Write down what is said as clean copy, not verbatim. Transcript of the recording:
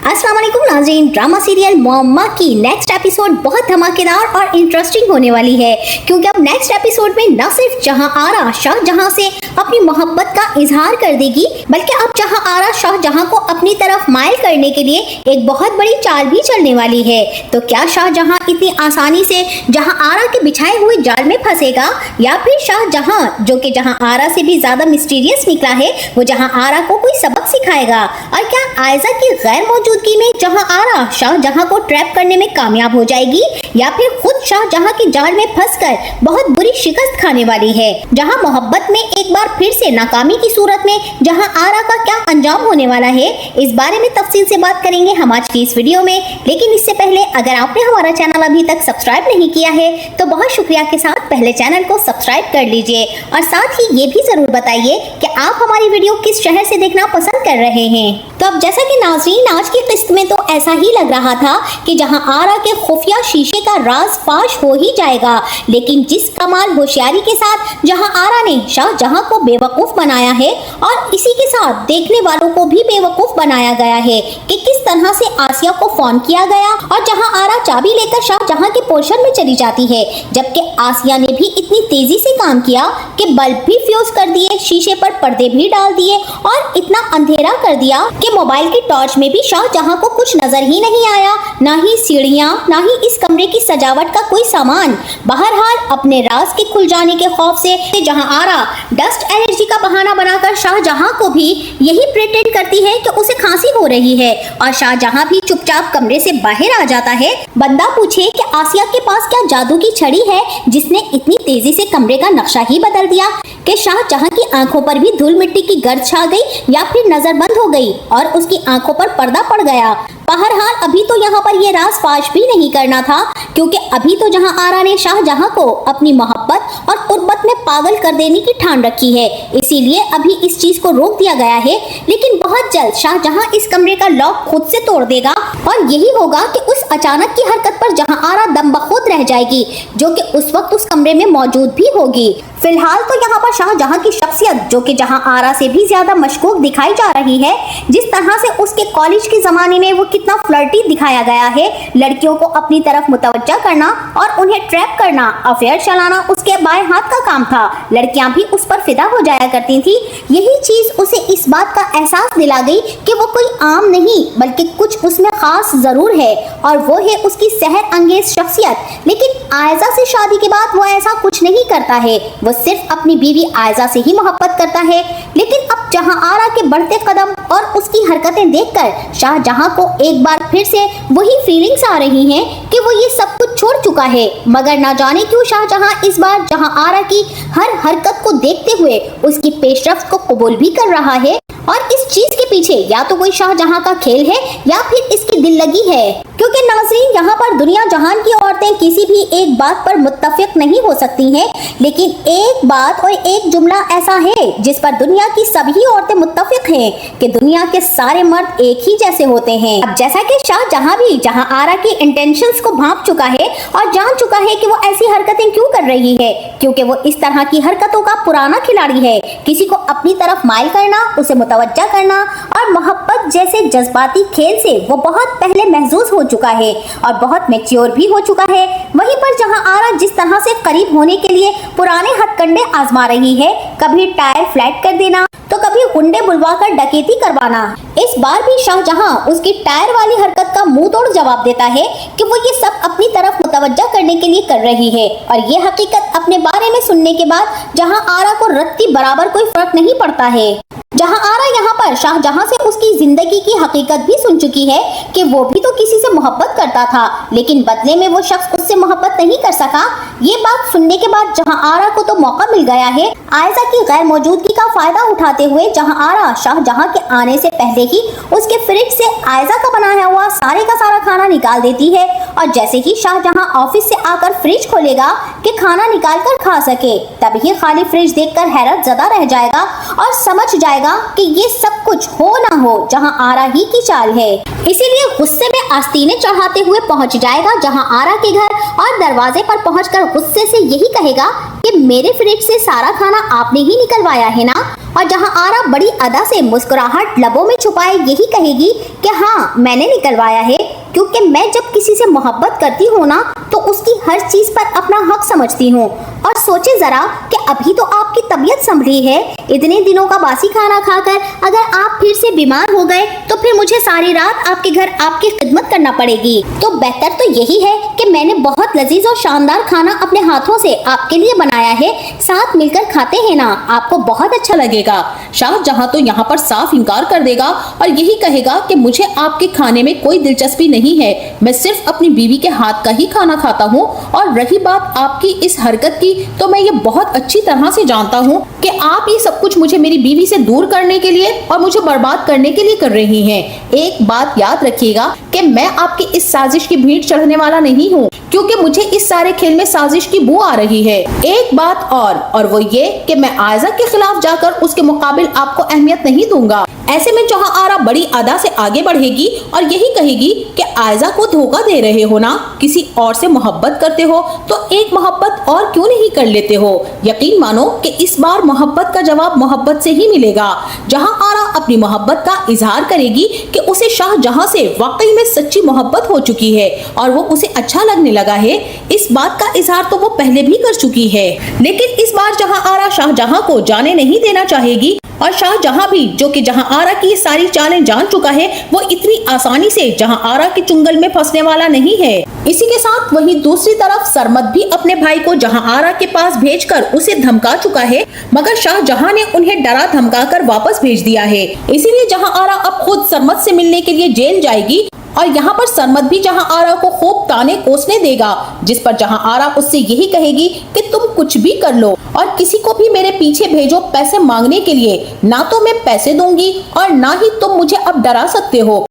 अस्सलाम वालेकुम नाज़रीन, ड्रामा सीरियल मोअम्मा की नेक्स्ट एपिसोड बहुत धमाकेदार और इंटरेस्टिंग होने वाली है, क्योंकि अब नेक्स्ट एपिसोड में न सिर्फ जहां आरा शाहजहां से अपनी मोहब्बत का इजहार कर देगी, बल्कि अब जहां आरा शाहजहां को अपनी तरफ माइल करने के लिए एक बहुत बड़ी चाल भी चलने वाली है। तो क्या शाहजहां इतनी आसानी से जहां आरा के बिछाए हुए जाल में फंसेगा, या फिर शाहजहां जो कि जहां आरा से भी ज्यादा मिस्टीरियस निकला है, वो जहां आरा को कोई सबक सिखाएगा? और क्या आयजा की गैर मौजूदगी में जहां आरा शाहजहां को ट्रैप करने में कामयाब हो जाएगी, या फिर खुद शाहजहां के जाल में फंसकर बहुत बुरी शिकस्त खाने वाली है? जहां मोहब्बत में एक बार फिर से नाकामी की सूरत में जहां आरा का क्या अंजाम होने वाला है, इस बारे में तफसील से बात करेंगे हम आज की इस वीडियो में। लेकिन इससे पहले अगर आपने हमारा चैनल अभी तक सब्सक्राइब नहीं किया है तो बहुत शुक्रिया के साथ पहले चैनल को सब्सक्राइब कर लीजिए, और साथ ही ये भी जरूर बताइए कि आप हमारी वीडियो किस शहर से देखना पसंद कर रहे हैं। तो अब जैसा कि नाज़रीन, आज की किस्त में तो ऐसा ही लग रहा था कि जहां आरा के खुफिया शीशे का राज फाश हो ही जाएगा, लेकिन जिस कमाल होशियारी के साथ जहां आरा ने शाहजहां को बेवकूफ बनाया है, और इसी के साथ देखने वालों को भी बेवकूफ बनाया गया है कि किस तरह से आसिया को फोन किया गया, और जहां आरा चाबी लेकर शाहजहां के पोर्शन में चली जाती है, जबकि आसिया ने भी इतनी तेजी से काम किया कि बल्ब भी फ्यूज कर दिए, शीशे पर पर्दे भी डाल दिए, और इतना अंधेरा कर दिया कि मोबाइल की टॉर्च में भी शाहजहां को कुछ नजर ही नहीं आया, ना ही सीढ़ियां, ना ही इस कमरे की सजावट का कोई सामान। बहरहाल अपने राज के खुल जाने के खौफ से जहां आरा डस्ट एलर्जी का बहाना बनाकर शाहजहां को भी यही प्रिटेंड करती है कि उसे खांसी हो रही है, और शाहजहां भी चुपचाप कमरे से बाहर आ जाता है। बंदा पूछे कि आसिया के पास क्या जादू की छड़ी है जिसने इतनी तेजी से कमरे का नक्शा ही बदल दिया कि शाहजहां की आंखों पर भी धूल मिट्टी की गर्द छा गई, या फिर नजर बंद हो गई और उसकी आंखों पर पर्दा पड़ गया। बहरहाल अभी तो यहाँ पर ये राज फाश भी नहीं करना था, क्योंकि अभी तो जहाँ आरा ने शाहजहां को अपनी मोहब्बत और कुर्बत में पागल कर देने की ठान रखी है, इसीलिए अभी इस चीज को रोक दिया गया है। लेकिन बहुत जल्द शाहजहां इस कमरे का लॉक खुद से तोड़ देगा, और यही होगा कि उस अचानक की हरकत पर जहाँ आरा दम बखुद रह जाएगी, जो कि उस वक्त उस कमरे में मौजूद भी होगी। फिलहाल तो यहाँ पर शाहजहां की शख्सियत, जो कि जहाँ आरा से भी ज्यादा मशकूक दिखाई जा रही है, जिस तरह से उसके कॉलेज के जमाने में वो कितना फ्लर्टी दिखाया गया है, लड़कियों को अपनी तरफ मुतवज्जा करना और उन्हें ट्रैप करना, अफेयर चलाना उसके बाएं हाथ का काम था। लड़कियां भी उस पर फिदा हो जाया करती थी। यही चीज उसे इस बात का एहसास दिला गई कि वो कोई आम नहीं बल्कि कुछ उसमें खास जरूर है, और वो है उसकी सहर अंगेज शख्सियत। लेकिन आयजा से शादी के बाद वो ऐसा कुछ नहीं करता है, वो सिर्फ अपनी बीवी आयजा से ही मोहब्बत करता है। लेकिन अब जहां आरा के बढ़ते कदम और उसकी हरकतें देखकर शाहजहां को एक बार फिर से वही फीलिंग्स आ रही हैं कि वो ये सब कुछ छोड़ चुका है, मगर ना जाने क्यों शाहजहां इस बार जहां आरा की हर हरकत को देखते हुए उसकी पेशरफ्त को कबूल भी कर रहा है। और इस चीज के पीछे या तो कोई शाहजहां का खेल है या फिर इसकी दिल लगी है, क्योंकि नाज़रीन यहाँ पर दुनिया जहान की औरतें किसी भी एक बात पर मुत्तफिक नहीं हो सकती हैं, लेकिन एक बात और एक जुमला ऐसा है जिस पर दुनिया की सभी औरतें मुत्तफिक हैं कि दुनिया के सारे मर्द एक ही जैसे होते हैं। अब जैसा कि शाहजहां भी जहां आरा की इंटेंशंस को भांप चुका है और जान चुका है कि वो ऐसी हरकतें क्यों कर रही है, क्योंकि वो इस तरह की हरकतों का पुराना खिलाड़ी है। किसी को अपनी तरफ माइल करना, उसे मुतवज्जा करना और मोहब्बत जैसे जज्बाती खेल से वो बहुत पहले महसूस हो चुका है और बहुत मैच्योर भी हो चुका है। वहीं पर जहां आरा जिस तरह से करीब होने के लिए पुराने हथकंडे आजमा रही है, कभी टायर फ्लैट कर देना तो कभी गुंडे बुलवाकर डकैती करवाना, इस बार भी शाहजहां उसकी टायर वाली हरकत का मुंह तोड़ जवाब देता है कि वो ये सब अपनी तरफ मुतवज्जा करने के लिए कर रही है। और ये हकीकत अपने बारे में सुनने के बाद जहां आरा को रत्ती बराबर कोई फर्क नहीं पड़ता है। जहां आरा यहाँ पर शाहजहां से उसकी जिंदगी की हकीकत भी सुन चुकी है कि वो भी तो किसी से मोहब्बत करता था, लेकिन बदले में वो शख्स उससे मोहब्बत नहीं कर सका। ये बात सुनने के बाद जहां आरा को तो मौका मिल गया है आयजा की गैर मौजूदगी का फायदा उठाते हुए, जहां आरा शाहजहां के आने से पहले ही उसके फ्रिज से आयजा का बनाया हुआ सारे का सारा खाना निकाल देती है और जैसे ही शाहजहां ऑफिस से आकर फ्रिज खोलेगा कि खाना निकाल कर खा सके, तभी खाली फ्रिज देखकर हैरत ज़दा रह जाएगा और समझ जाएगा कि ये सब कुछ हो ना हो जहां आरा ही की चाल है। इसीलिए गुस्से में आस्तीनें चढ़ाते हुए पहुंच जाएगा जहां आरा के घर और दरवाजे पर पहुंचकर गुस्से से यही कहेगा कि मेरे फ्रिज से सारा खाना आपने ही निकलवाया है ना। और जहां आरा बड़ी अदा से मुस्कुराहट लबों में छुपाए यही कहेगी कि हाँ मैंने निकलवाया है, क्योंकि मैं जब किसी से मोहब्बत करती हूँ ना तो उसकी हर चीज पर अपना हक समझती हूँ। और सोचे जरा कि अभी तो आपकी तबीयत संभली है, इतने दिनों का बासी खाना खाकर अगर आप फिर से बीमार हो गए तो फिर मुझे सारी रात आपके घर आपकी खिदमत करना पड़ेगी। तो बेहतर तो यही है कि मैंने बहुत लजीज और शानदार खाना अपने हाथों से आपके लिए बनाया है, साथ मिलकर खाते हैं ना, आपको बहुत अच्छा लगेगा। शाहजहां तो यहाँ पर साफ इनकार कर देगा और यही कहेगा कि मुझे आपके खाने में कोई दिलचस्पी नहीं है, मैं सिर्फ अपनी बीवी के हाथ का ही खाना खाता हूँ। और रही बात आपकी इस हरकत की, तो मैं ये बहुत अच्छी तरह से जानता हूँ कि आप ये सब कुछ मुझे मेरी बीवी से दूर करने के लिए और मुझे बर्बाद करने के लिए कर रही हैं। एक बात याद रखिएगा कि मैं आपकी इस साजिश की भीड़ चढ़ने वाला नहीं हूँ, क्योंकि मुझे इस सारे खेल में साजिश की बू आ रही है। एक बात और वो ये कि मैं आयजा के खिलाफ जाकर उसके मुकाबिल आपको अहमियत नहीं दूंगा। ऐसे में जहां आरा बड़ी अदा से आगे बढ़ेगी और यही कहेगी कि आयजा को धोखा दे रहे हो ना, किसी और से मोहब्बत करते हो तो एक मोहब्बत और क्यों नहीं कर लेते हो। यकीन मानो कि इस बार मोहब्बत का जवाब मोहब्बत से ही मिलेगा। जहां आरा अपनी मोहब्बत का इजहार करेगी कि उसे शाहजहां से वाकई में सच्ची मोहब्बत हो चुकी है और वो उसे अच्छा लगने लगा है। इस बात का इजहार तो वो पहले भी कर चुकी है, लेकिन इस बार जहां आरा शाहजहां को जाने नहीं देना चाहेगी और शाहजहां भी, जो कि जहां आरा की सारी चालें जान चुका है, वो इतनी आसानी से जहां आरा के चुंगल में फंसने वाला नहीं है। इसी के साथ वहीं दूसरी तरफ सरमद भी अपने भाई को जहां आरा के पास भेजकर उसे धमका चुका है, मगर शाहजहां ने उन्हें डरा धमका कर वापस भेज दिया है। इसीलिए जहां आरा अब खुद सरमद से मिलने के लिए जेल जाएगी और यहाँ पर सरमद भी जहां आरा को खूब ताने कोसने देगा, जिस पर जहां आरा उससे यही कहेगी कि तुम कुछ भी कर लो और किसी को भी मेरे पीछे भेजो पैसे मांगने के लिए, ना तो मैं पैसे दूंगी और ना ही तुम मुझे अब डरा सकते हो।